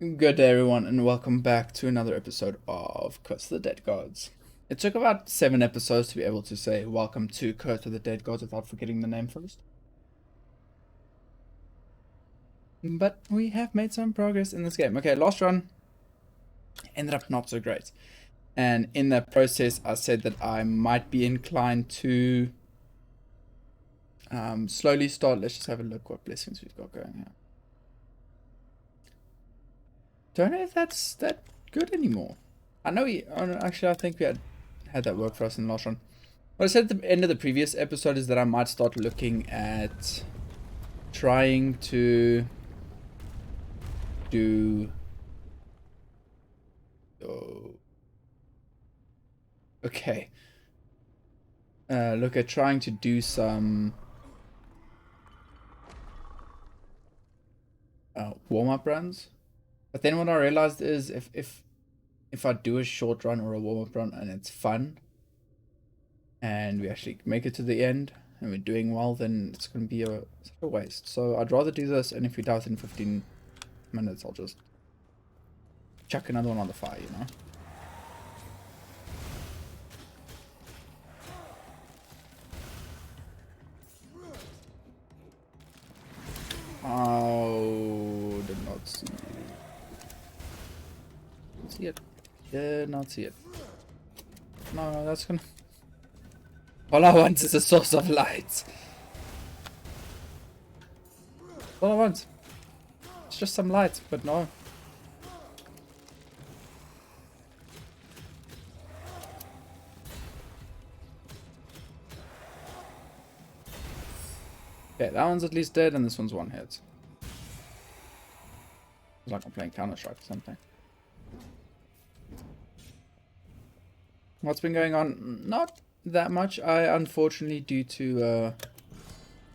Good day, everyone, and welcome back to another episode of Curse of the Dead Gods. It took about 7 episodes to be able to say welcome to Curse of the Dead Gods without forgetting the name first. But we have made some progress in this game. Okay, last run ended up not so great. And in that process, I said that I might be inclined to slowly start. Let's just have a look what blessings we've got going here. Don't know if that's that good anymore. I know actually I think we had that work for us in the last run. What I said at the end of the previous episode is that I might start looking at trying to do okay. Look at trying to do some warm-up runs. But then what I realized is if I do a short run or a warm-up run and it's fun and we actually make it to the end and we're doing well, then it's going to be such a waste. So I'd rather do this, and if we die within 15 minutes, I'll just chuck another one on the fire, you know? Oh, did not see it. Didn't see it. Did not see it. No, that's gonna... All I want is a source of light. All I want. It's just some light, but no. Okay, that one's at least dead, and this one's one hit. It's like I'm playing Counter-Strike or something. What's been going on? Not that much. I unfortunately, due to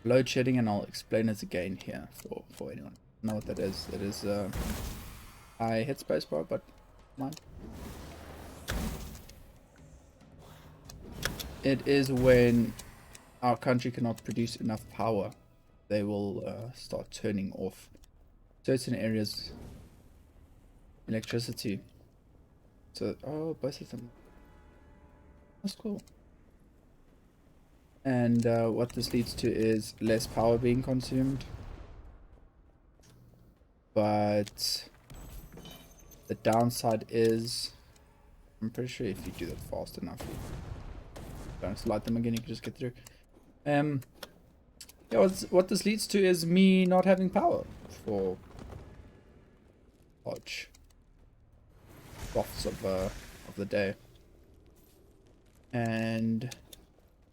load shedding, and I'll explain it again here for anyone who know what that is. It is I hit spacebar, but mine. It is when our country cannot produce enough power, they will start turning off certain areas electricity. So both of them. That's cool. And what this leads to is less power being consumed. But the downside is, I'm pretty sure if you do that fast enough, you don't light them again, you can just get through. Yeah, what this leads to is me not having power for large swaths of the day. And it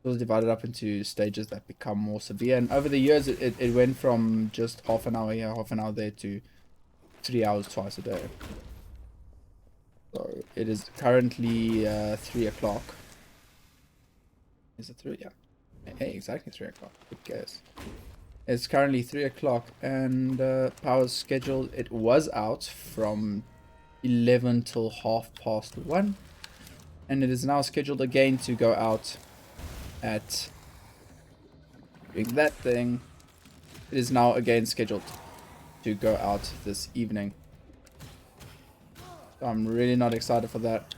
was divided up into stages that become more severe, and over the years it went from just half an hour here, half an hour there, to 3 hours twice a day. So it is currently 3 o'clock. Is it 3? Yeah. Hey, exactly 3 o'clock. Good guess. It's currently 3 o'clock, and power's scheduled. It was out from 11 till 1:30, and it is now scheduled again to go out at doing that thing. It is now again scheduled to go out this evening. So I'm really not excited for that.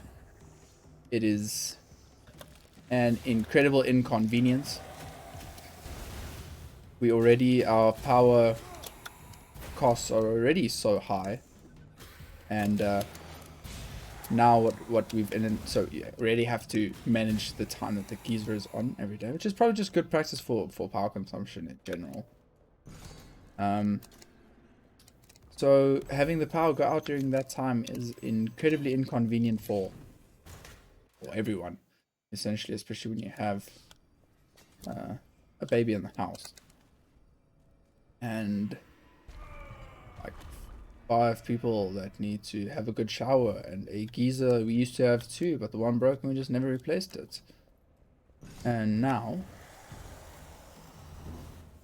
It is an incredible inconvenience. Our power costs are already so high, and now what we've so yeah, really have to manage the time that the geyser is on every day, which is probably just good practice for power consumption in general. So having the power go out during that time is incredibly inconvenient for everyone, essentially, especially when you have a baby in the house and like 5 people that need to have a good shower, and a geyser. We used to have 2, but the one broke and we just never replaced it. And now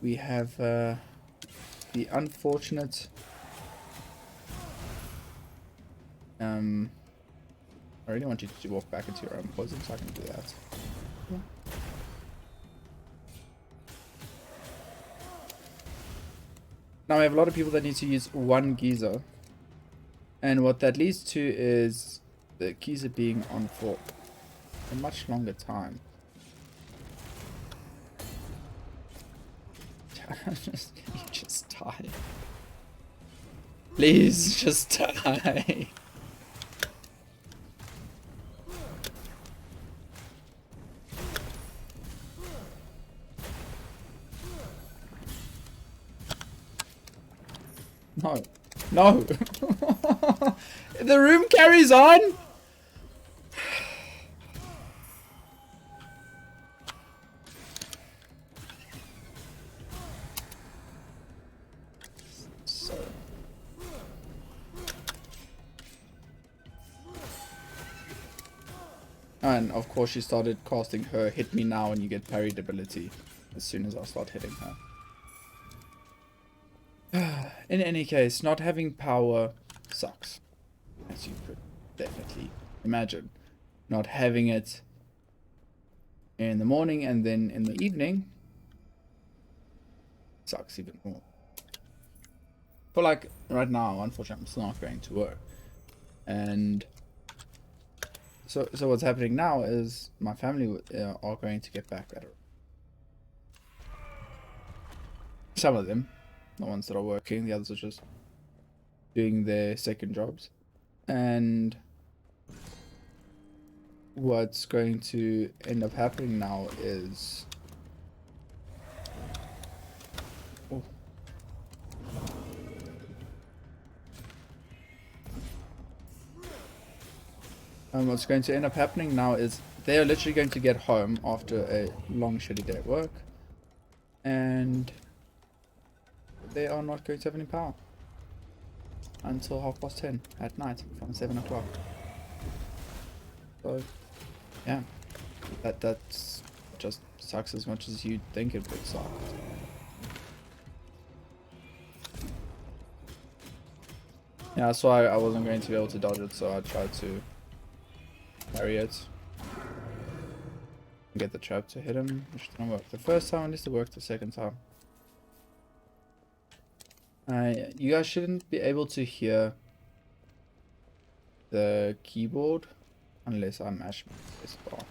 we have the unfortunate I really want you to walk back into your own poison so I can do that. Yeah. Now we have a lot of people that need to use one geyser And what that leads to is the keys are being on for a much longer time. You just die. Please just die. No. No. The room carries on. So. And of course she started casting her hit me now and you get parried ability as soon as I start hitting her. In any case, not having power sucks, as you could definitely imagine. Not having it in the morning and then in the evening sucks even more. But like right now, unfortunately, I'm still not going to work, and so what's happening now is my family are going to get back better. Some of them. The ones that are working, the others are just doing their second jobs. And what's going to end up happening now is... Oh. And what's going to end up happening now is they are literally going to get home after a long shitty day at work. And they are not going to have any power until 10:30 at night from 7 o'clock. So yeah, that's just sucks as much as you'd think it would suck. Yeah, so I wasn't going to be able to dodge it, so I tried to parry it. Get the trap to hit him, which didn't work the first time, at least it worked the second time. You guys shouldn't be able to hear the keyboard unless I mash my spacebar.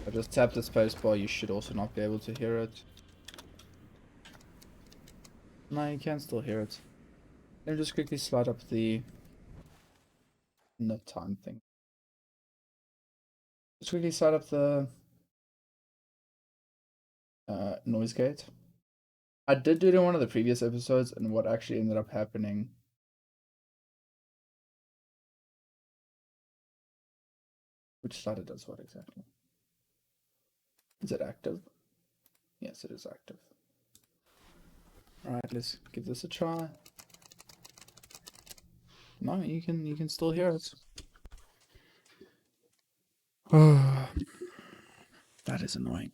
I just tap the spacebar, you should also not be able to hear it. No, you can still hear it. Let me just quickly slide up the time thing. Just quickly slide up the noise gate. I did do it in one of the previous episodes, and what actually ended up happening... Which slider does what exactly? Is it active? Yes, it is active. Alright, let's give this a try. No, you can still hear it. Oh, that is annoying.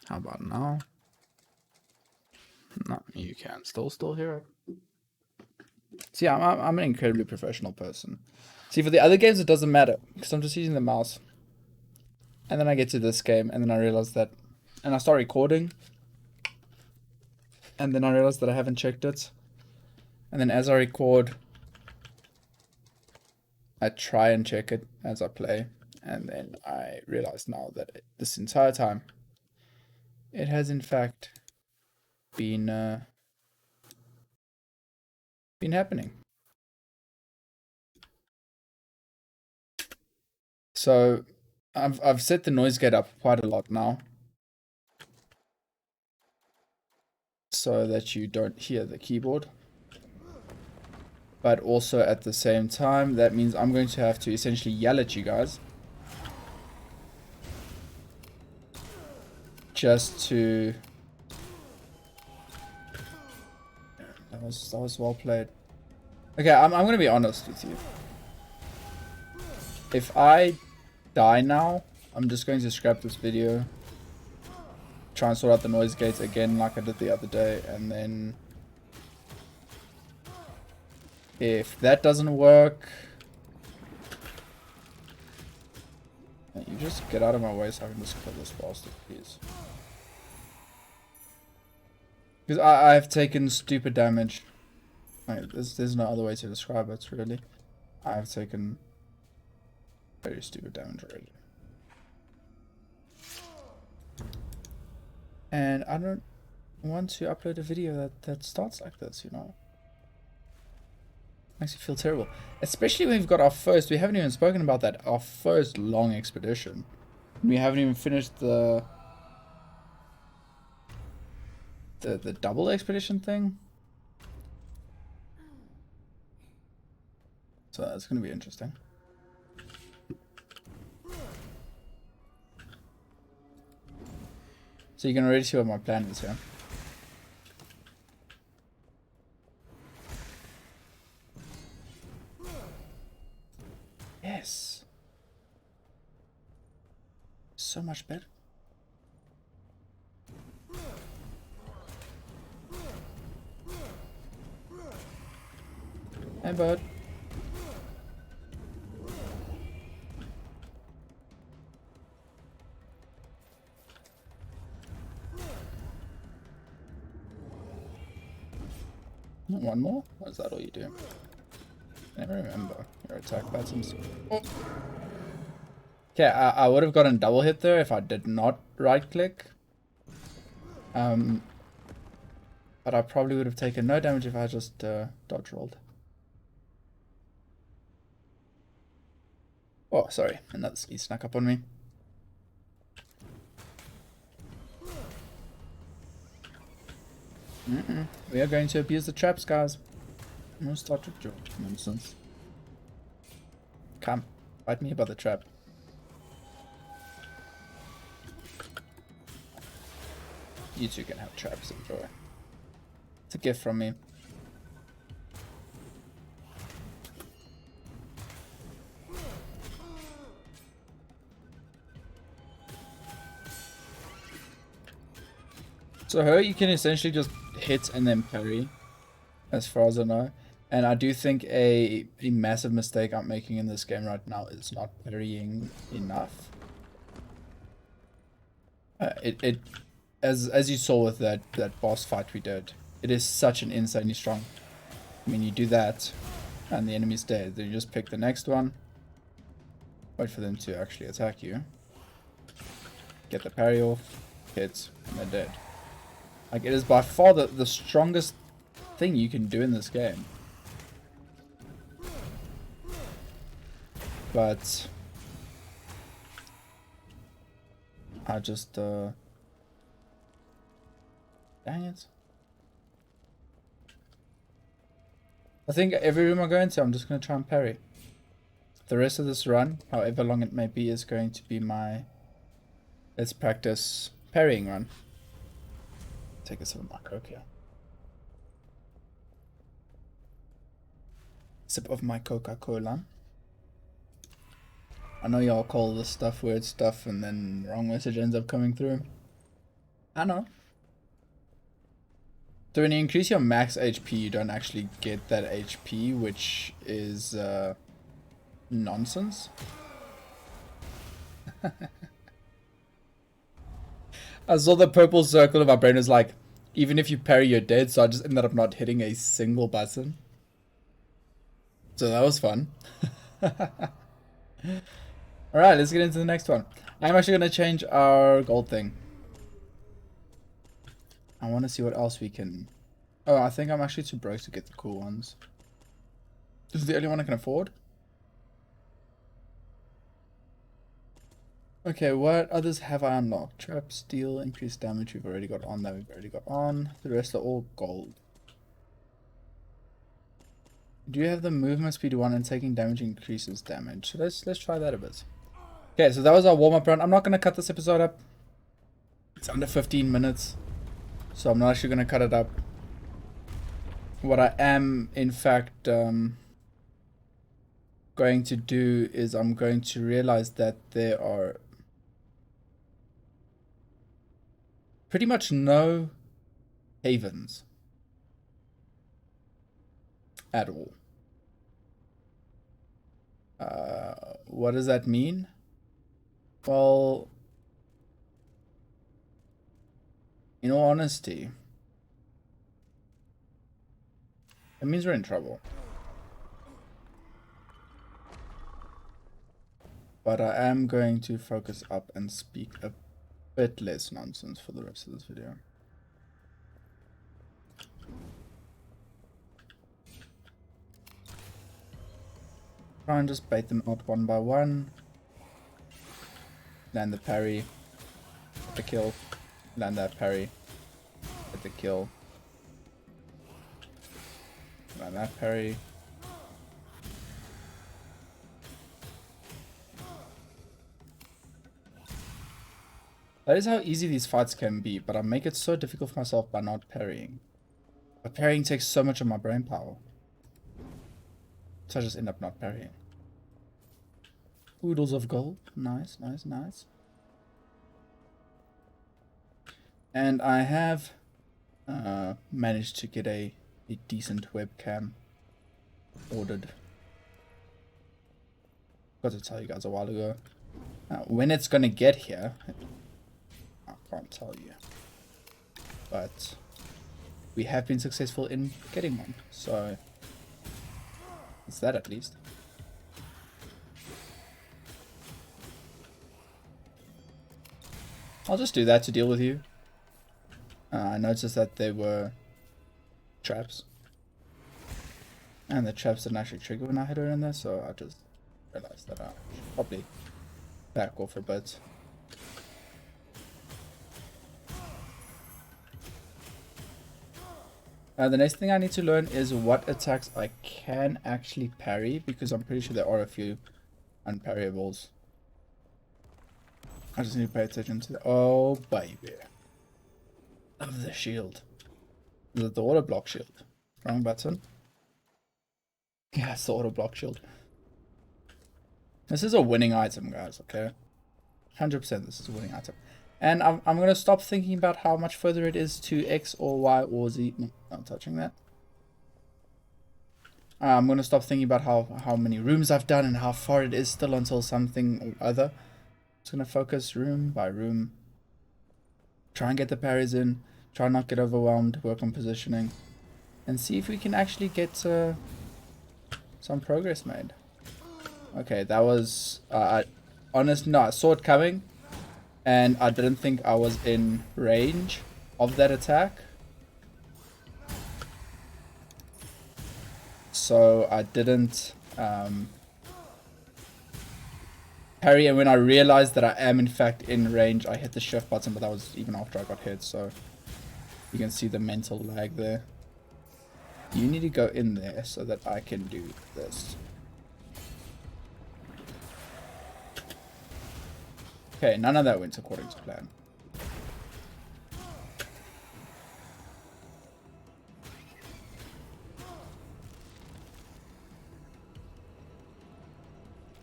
How about now? No, you can still hear it. See, I'm an incredibly professional person. See, for the other games it doesn't matter because I'm just using the mouse. And then I get to this game and then I realize that, and I start recording. And then I realize that I haven't checked it. And then as I record, I try and check it as I play. And then I realize now that this entire time, it has in fact been happening. So I've set the noise gate up quite a lot now, so that you don't hear the keyboard. But also at the same time, that means I'm going to have to essentially yell at you guys. Just to... That was well played. Okay, I'm going to be honest with you. If I die now, I'm just going to scrap this video. Try and sort out the noise gates again like I did the other day, and then... If that doesn't work... You just get out of my way so I can just kill this bastard, please. Because I have taken stupid damage Like, there's no other way to describe it, really. I've taken very stupid damage already. And I don't want to upload a video that starts like this, you know? Makes me feel terrible. Especially when we've got our first, we haven't even spoken about that, our first long expedition. We haven't even finished the double expedition thing. So that's going to be interesting. So you can already see what my plan is here. Yes. So much better. Hey, bud. One more? Or is that all you do? I never remember your attack buttons. Oh. Okay, I would have gotten double hit there if I did not right click. But I probably would have taken no damage if I just dodge rolled. Oh, sorry, another he snuck up on me. We are going to abuse the traps, guys. I'm gonna start with your nonsense. Come, bite me about the trap. You two can have traps, enjoy. It's a gift from me. So her, you can essentially just hit and then parry, as far as I know. And I do think a massive mistake I'm making in this game right now is not parrying enough. As you saw with that boss fight we did, it is such an insanely strong. I mean, you do that, and the enemy's dead. Then you just pick the next one, wait for them to actually attack you, get the parry off, hit, and they're dead. Like, it is by far the strongest thing you can do in this game. But I just dang it. I think every room I go into, I'm just going to try and parry. The rest of this run, however long it may be, is going to be my let's practice parrying run. Take a sip of my Coke here. Sip of my Coca-Cola. I know y'all call this stuff weird stuff and then the wrong message ends up coming through. I know. So when you increase your max HP, you don't actually get that HP, which is nonsense. I saw the purple circle and my brain was like, even if you parry, you're dead, so I just ended up not hitting a single button. So that was fun. Alright, let's get into the next one. I'm actually going to change our gold thing. I want to see what else we can... Oh, I think I'm actually too broke to get the cool ones. This is the only one I can afford? Okay, what others have I unlocked? Trap, steel, increased damage we've already got on. That we've already got on. The rest are all gold. Do you have the movement speed 1 and taking damage increases damage? So let's try that a bit. Okay, so that was our warm-up run. I'm not going to cut this episode up. It's under 15 minutes. So I'm not actually going to cut it up. What I am, in fact, going to do is I'm going to realize that there are pretty much no havens at all. What does that mean? Well, in all honesty, It means we're in trouble. But I am going to focus up and speak a bit less nonsense for the rest of this video. Try and just bait them out one by one. Land the parry. Get the kill. Land that parry. Get the kill. Land that parry. That is how easy these fights can be, but I make it so difficult for myself by not parrying. But parrying takes so much of my brain power. So I just end up not parrying. Oodles of gold. Nice, nice, nice. And I have managed to get a decent webcam ordered. Got to tell you guys a while ago. When it's gonna get here, I can't tell you. But we have been successful in getting one, so it's that at least. I'll just do that to deal with you. I noticed that there were traps. And the traps didn't actually trigger when I hit her in there, so I just realized that I should probably back off a bit. The next thing I need to learn is what attacks I can actually parry, because I'm pretty sure there are a few unparryables. I just need to pay attention to the... Oh, baby. Love the shield. Is it the auto block shield? Wrong button. Yeah, it's the auto block shield. This is a winning item, guys, okay? 100% this is a winning item. And I'm going to stop thinking about how much further it is to X or Y or Z. No, not touching that. I'm going to stop thinking about how many rooms I've done and how far it is still until something or other. Just going to focus room by room. Try and get the parries in. Try not get overwhelmed. Work on positioning. And see if we can actually get some progress made. Okay, that was... honestly, no, I saw it coming. And I didn't think I was in range of that attack. So I didn't parry, and when I realized that I am in fact in range, I hit the shift button, but that was even after I got hit, so you can see the mental lag there. You need to go in there so that I can do this. Okay, none of that went according to plan.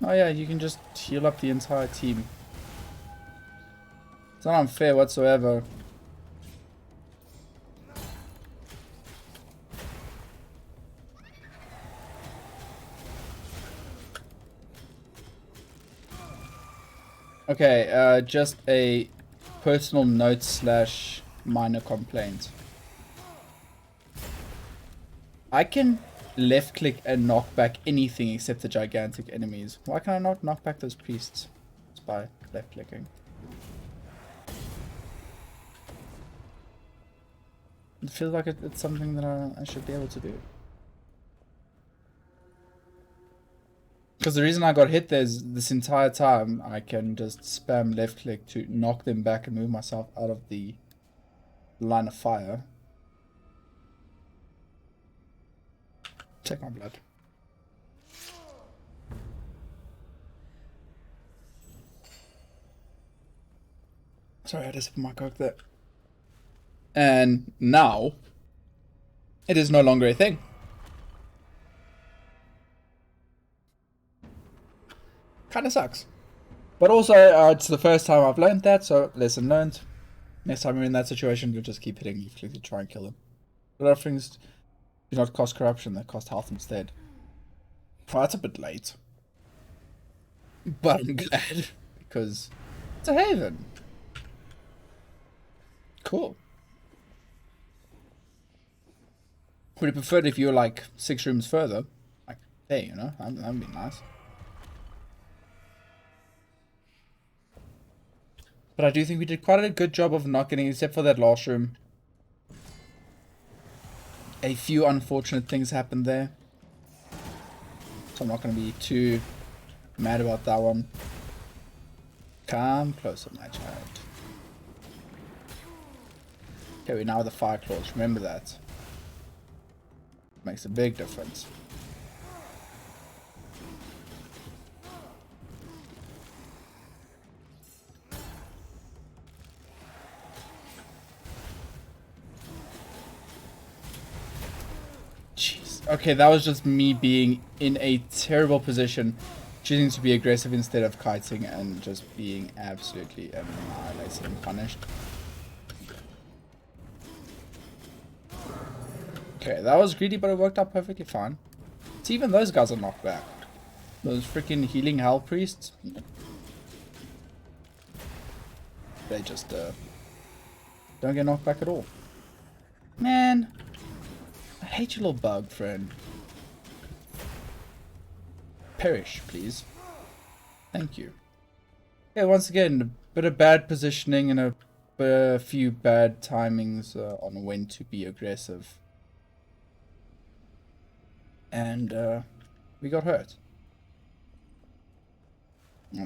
Oh yeah, you can just heal up the entire team. It's not unfair whatsoever. Okay, just a personal note slash minor complaint. I can left click and knock back anything except the gigantic enemies. Why can I not knock back those priests? Just by left clicking. It feels like it's something that I should be able to do. Because the reason I got hit there is this entire time I can just spam left click to knock them back and move myself out of the line of fire. Take my blood. Sorry, I just put my coke there. And now, it is no longer a thing. Kinda sucks. But also, it's the first time I've learned that, so lesson learned. Next time you're in that situation, you'll just keep hitting left click to try and kill them. A lot of things do not cost corruption, they cost health instead. Well, that's a bit late. But I'm glad, because it's a haven. Cool. Would have preferred if you were like 6 rooms further. Like, hey, you know, that'd be nice. But I do think we did quite a good job of not getting, except for that last room. A few unfortunate things happened there. So I'm not going to be too mad about that one. Come closer, my child. Okay, we're now with the fire claws. Remember that. Makes a big difference. Jeez. Okay, that was just me being in a terrible position, choosing to be aggressive instead of kiting and just being absolutely annihilated and punished. Okay, that was greedy, but it worked out perfectly fine. It's even those guys are knocked back. Those freaking healing hell priests. They just don't get knocked back at all. Man, I hate your little bug friend. Perish, please. Thank you. Yeah, once again, a bit of bad positioning and a few bad timings on when to be aggressive. And we got hurt.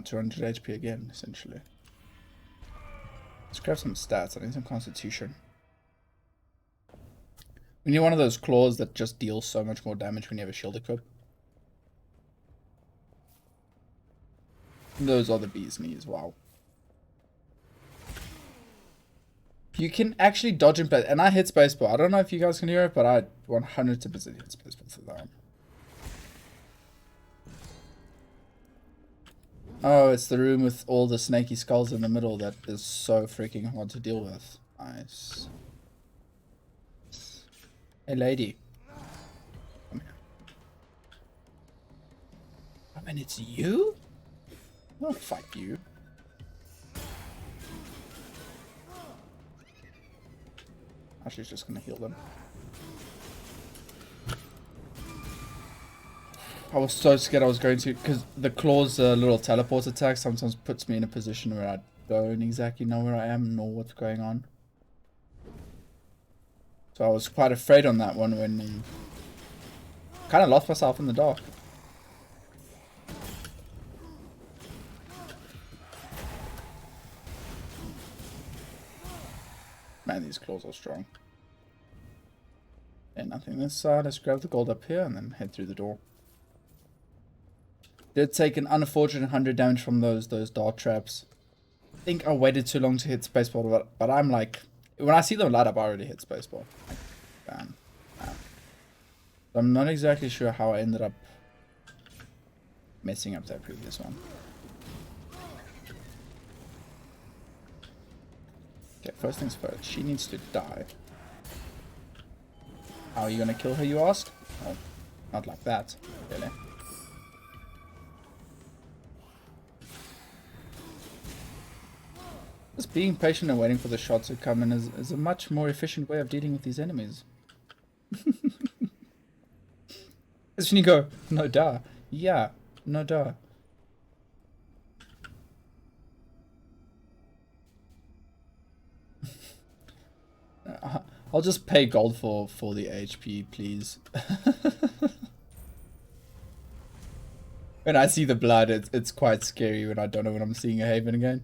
200 HP again, essentially. Let's grab some stats. I need some constitution. We need one of those claws that just deals so much more damage when you have a shield equip. Those are the bee's knees, wow. You can actually dodge and and I hit spacebar. I don't know if you guys can hear it, but I 100% hit spacebar for that one. Oh, it's the room with all the snaky skulls in the middle that is so freaking hard to deal with. Nice. Hey, lady. Come here. I mean, it's you? I don't fight you. Actually, she's just gonna heal them. I was so scared I was going to, because the claw's little teleport attack sometimes puts me in a position where I don't exactly know where I am nor what's going on. So I was quite afraid on that one when kind of lost myself in the dark. Man, these claws are strong. And nothing this side. Let's grab the gold up here and then head through the door. Did take an unfortunate 100 damage from those dart traps. I think I waited too long to hit spacebar, but I'm like, when I see them light up, I already hit spacebar. Like, bam, bam. I'm not exactly sure how I ended up messing up that previous one. Okay, first things first, she needs to die. How are you gonna kill her, you ask? Oh, not like that, really. Just being patient and waiting for the shots to come in is a much more efficient way of dealing with these enemies. As when you go, no duh. Yeah, no duh. I'll just pay gold for the HP, please. When I see the blood, it's quite scary when I don't know when I'm seeing a haven again.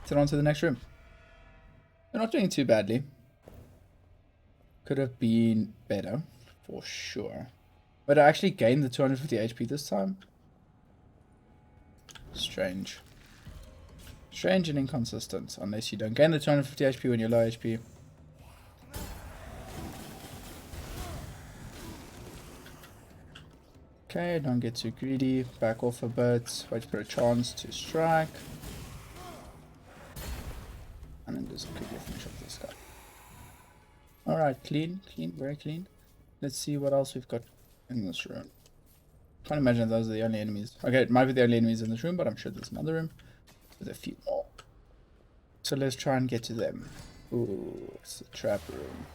Head on to the next room. We're not doing too badly. Could have been better, for sure. But I actually gained the 250 HP this time. Strange. Strange and inconsistent, unless you don't gain the 250 HP when you're low HP. Okay, don't get too greedy. Back off a bit. Wait for a chance to strike. And then just quickly finish off this guy. Alright, clean, very clean. Let's see what else we've got in this room. Can't imagine those are the only enemies. Okay, it might be the only enemies in this room, but I'm sure there's another room with a few more. So let's try and get to them. Ooh, it's a trap room.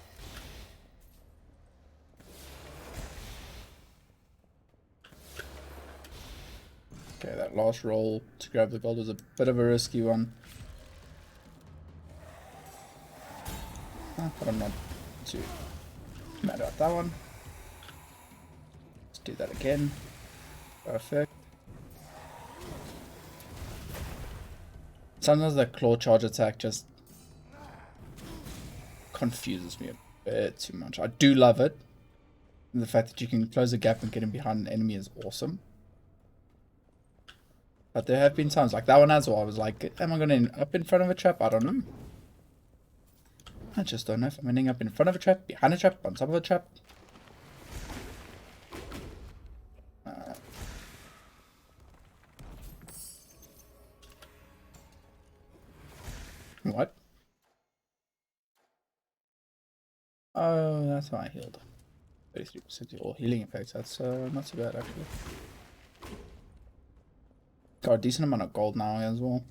Okay, that last roll to grab the gold was a bit of a risky one. But I'm not too mad about that one. Let's do that again. Perfect. Sometimes the claw charge attack just confuses me a bit too much. I do love it. And the fact that you can close a gap and get in behind an enemy is awesome. But there have been times like that one as well. I was like, am I going to end up in front of a trap? I don't know. I just don't know if I'm ending up in front of a trap, behind a trap, on top of a trap. What? Oh, that's why I healed. 33% all healing effects. That's not too bad actually. Got a decent amount of gold now as well.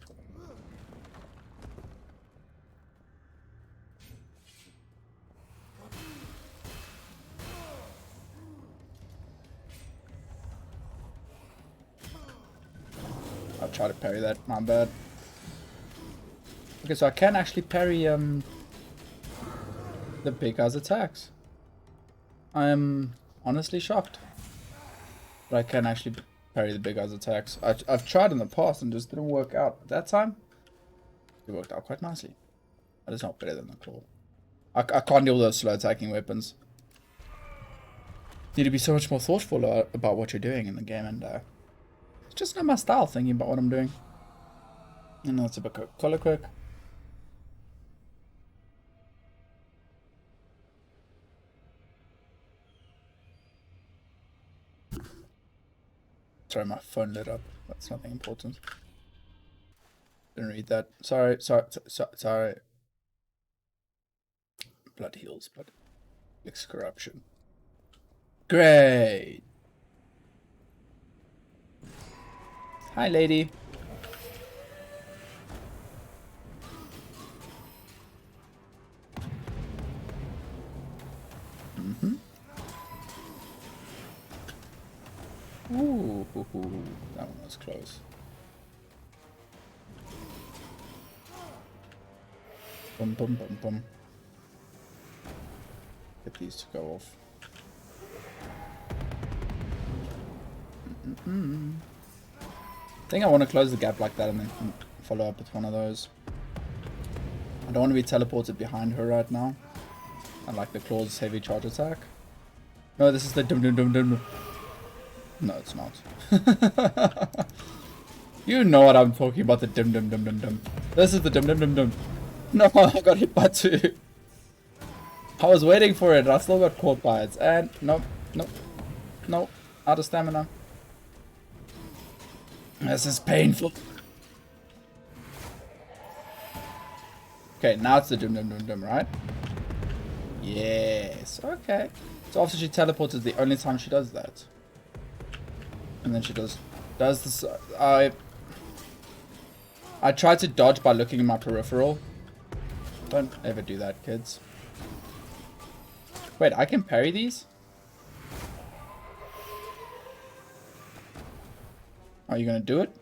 I'll try to parry that, my bad. Okay, so I can actually parry the big guy's attacks. I am honestly shocked. But I can actually parry the big guy's attacks. I've tried in the past and just didn't work out. But that time, it worked out quite nicely. But it's not better than the claw. I can't deal with those slow attacking weapons. You need to be so much more thoughtful about what you're doing in the game, and it's just not my style thinking about what I'm doing. And that's a bit color quick. Sorry, my phone lit up. That's nothing important. Didn't read that. Sorry. Blood heals, but it's corruption. Great. Hi, lady. Ooh, that one was close. Boom, boom, boom, boom. Get these to go off. I think I want to close the gap like that and then follow up with one of those. I don't want to be teleported behind her right now. I like the claw's heavy charge attack. No, this is the dum dum dum dum. No, it's not. You know what I'm talking about, the dum dum dum dum dum. This is the dum dum dum dum. No, I got hit by two. I was waiting for it and I still got caught by it. And nope, nope, nope. Out of stamina. This is painful. Okay, now it's the dum dum dum dum, right? Yes, okay. So after she teleports is the only time she does that. And then she does this. I tried to dodge by looking at my peripheral. Don't ever do that, kids. Wait, I can parry these? Are you gonna do it?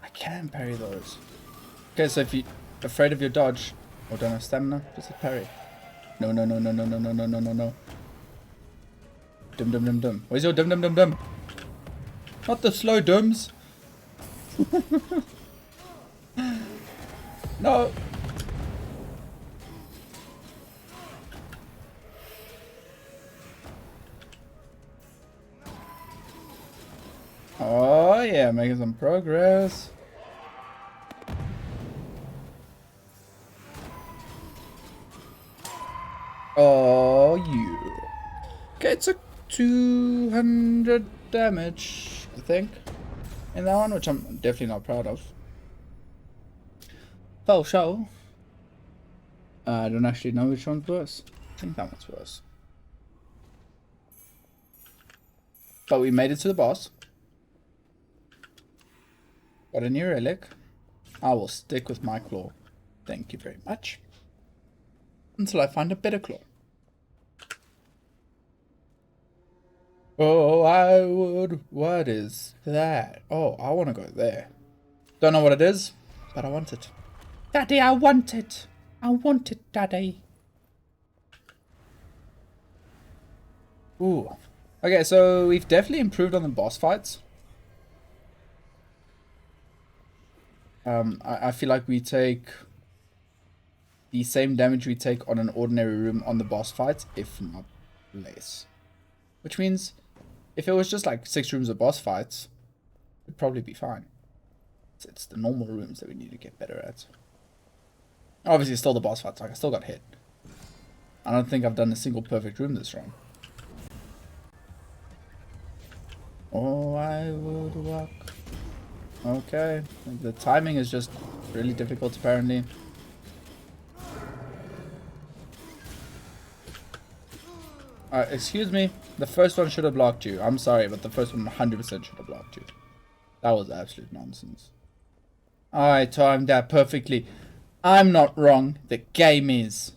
I can parry those. Okay, so if you're afraid of your dodge or don't have stamina, just hit parry. No, no, no, no, no, no, no, no, no, no, no. Dum dum dum dum. Where's your dum dum dum dum? Not the slow dums. No. Oh yeah, making some progress. Oh yeah. Okay, it took 200 damage, I think, in that one, which I'm definitely not proud of. Fell show. I don't actually know which one's worse. I think that one's worse. But we made it to the boss. Got a new relic. I will stick with my claw. Thank you very much. Until I find a better claw. Oh, I would. What is that? Oh, I want to go there. Don't know what it is, but I want it. Daddy, I want it. I want it, Daddy. Ooh. Okay, so we've definitely improved on the boss fights. I feel like we take the same damage we take on an ordinary room on the boss fights, if not less. Which means, if it was just like 6 rooms of boss fights, it'd probably be fine. It's the normal rooms that we need to get better at. Obviously, still the boss fights, like I still got hit. I don't think I've done a single perfect room this run. Oh, I would walk. Okay, the timing is just really difficult apparently. Excuse me, the first one should have blocked you. I'm sorry, but the first one 100% should have blocked you. That was absolute nonsense. I timed that perfectly. I'm not wrong, the game is.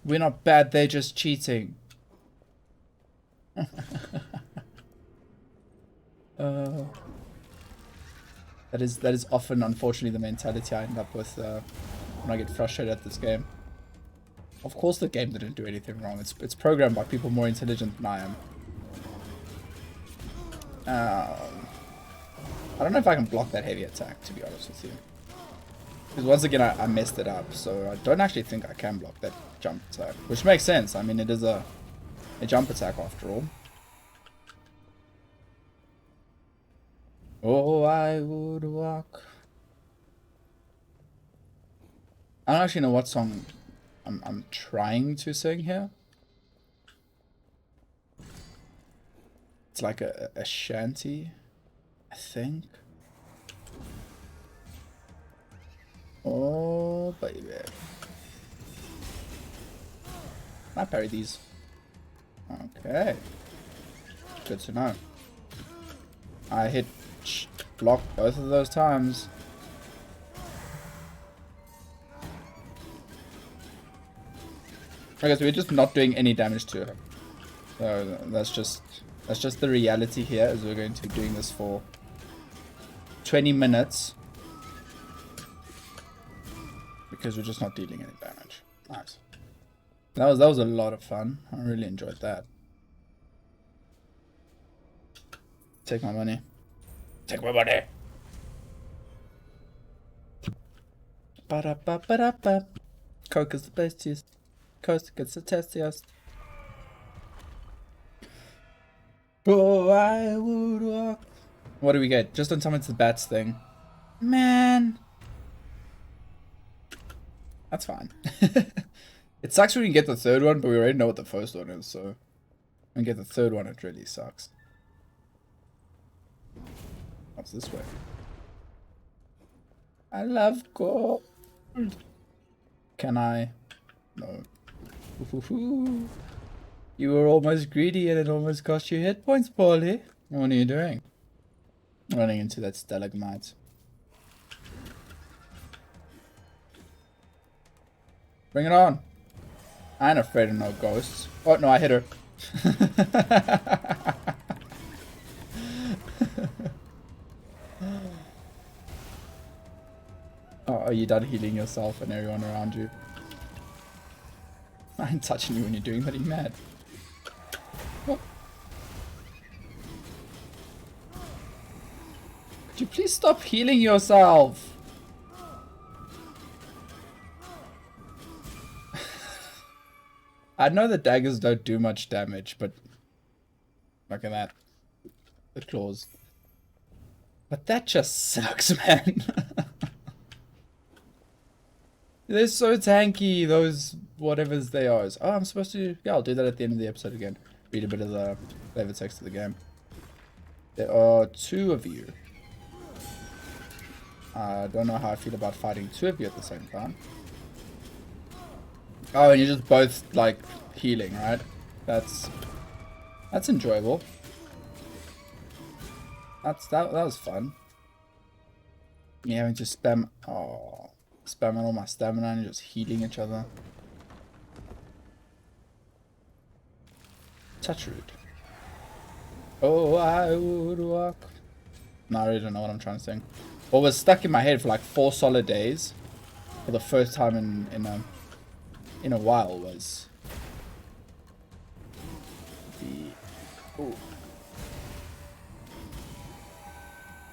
We're not bad, they're just cheating. That is often, unfortunately, the mentality I end up with when I get frustrated at this game. Of course the game didn't do anything wrong. It's programmed by people more intelligent than I am. I don't know if I can block that heavy attack, to be honest with you. Because once again, I messed it up, so I don't actually think I can block that jump attack. Which makes sense. I mean, it is a jump attack after all. Oh, I would walk. I don't actually know what song I'm trying to sing here. It's like a shanty, I think. Oh, baby. Can I parry these? Okay. Good to know. I hit block both of those times. Okay, so we're just not doing any damage to her. So that's just the reality here, is we're going to be doing this for 20 minutes. Because we're just not dealing any damage. Nice. That was a lot of fun. I really enjoyed that. Take my money. Take my money. Ba-da-ba-ba-da-ba. Coke is the best use. Coast gets the tastiest. Oh, I would walk. What do we get? Just on time it's the bats thing. Man. That's fine. It sucks when we get the third one, but we already know what the first one is, so when we get the third one, it really sucks. What's this way? I love gold. Can I? No. You were almost greedy and it almost cost you hit points, Pauly. What are you doing? Running into that stalagmite. Bring it on. I ain't afraid of no ghosts. Oh, no, I hit her. Oh, are you done healing yourself and everyone around you? I ain't touching you when you're doing that, are you mad? What? Could you please stop healing yourself? I know the daggers don't do much damage, but look at that. The claws. But that just sucks, man. They're so tanky, those whatevers they are. Oh, I'm supposed to... Yeah, I'll do that at the end of the episode again. Read a bit of the flavor text of the game. There are 2 of you. I don't know how I feel about fighting 2 of you at the same time. Oh, and you're just both, like, healing, right? That's enjoyable. That was fun. Me having to spamming all my stamina and just healing each other. Touch root. Oh, I would walk. No, I really don't know what I'm trying to sing. What was stuck in my head for like 4 solid days, for the first time in a while, was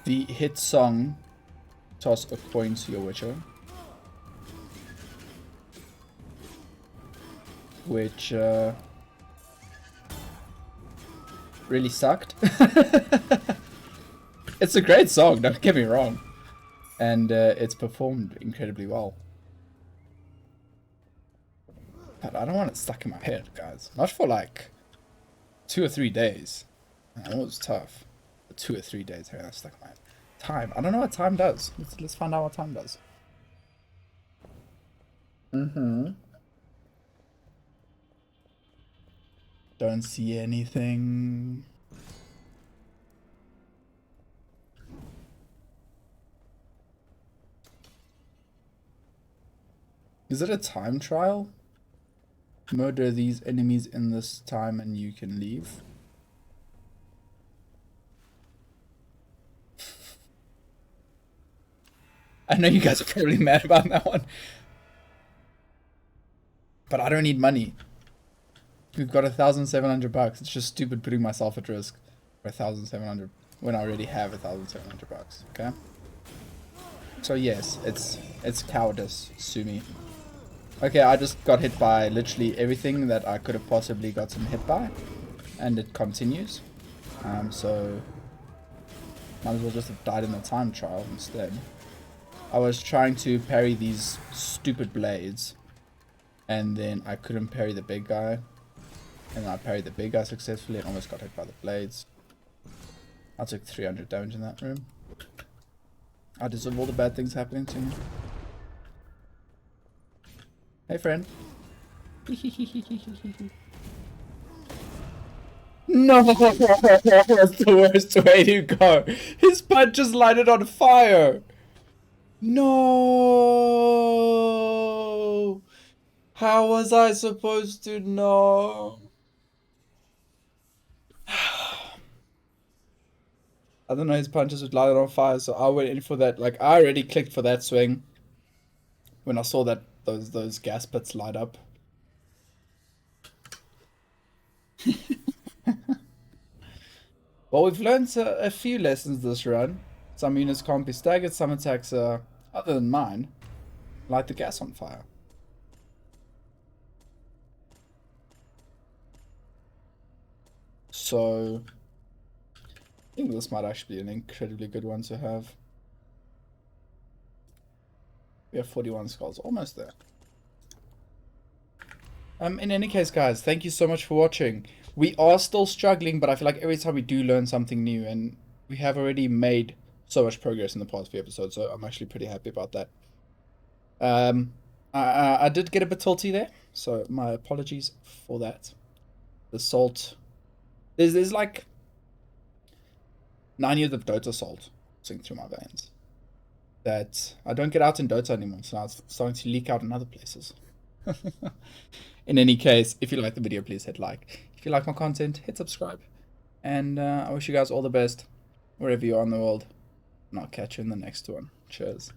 the hit song "Toss a Coin to Your Witcher," which really sucked. It's a great song, don't get me wrong, and it's performed incredibly well. But I don't want it stuck in my head, guys. Not for like 2 or 3 days. I know it was tough. But 2 or 3 days, hey, that's stuck in my head. Time. I don't know what time does. Let's find out what time does. Don't see anything. Is it a time trial? Murder these enemies in this time and you can leave. I know you guys are probably mad about that one. But I don't need money. We've got $1,700. It's just stupid putting myself at risk for 1,700 when I already have $1,700. Okay. So yes, it's cowardice. Sue me. Okay, I just got hit by literally everything that I could have possibly gotten hit by, and it continues. So might as well just have died in the time trial instead. I was trying to parry these stupid blades, and then I couldn't parry the big guy. And then I parried the big guy successfully and almost got hit by the blades. I took 300 damage in that room. I deserve all the bad things happening to me. Hey, friend. No! That's the worst way to go. His punch just lighted on fire. No! How was I supposed to know? I don't know, his punches would light it on fire, so I went in for that. Like, I already clicked for that swing when I saw that those gas pits light up. Well, we've learned a few lessons this run. Some units can't be staggered, some attacks, other than mine, light the gas on fire. So, I think this might actually be an incredibly good one to have. We have 41 skulls, almost there. In any case, guys, thank you so much for watching. We are still struggling, but I feel like every time we do learn something new, and we have already made so much progress in the past few episodes, so I'm actually pretty happy about that. I did get a bit tilty there, so my apologies for that. The salt, there's like 9 years of Dota salt coursing through my veins that I don't get out in Dota anymore, so now it's starting to leak out in other places. In any case, if you like the video, please hit like. If you like my content, hit subscribe. And I wish you guys all the best wherever you are in the world. And I'll catch you in the next one. Cheers.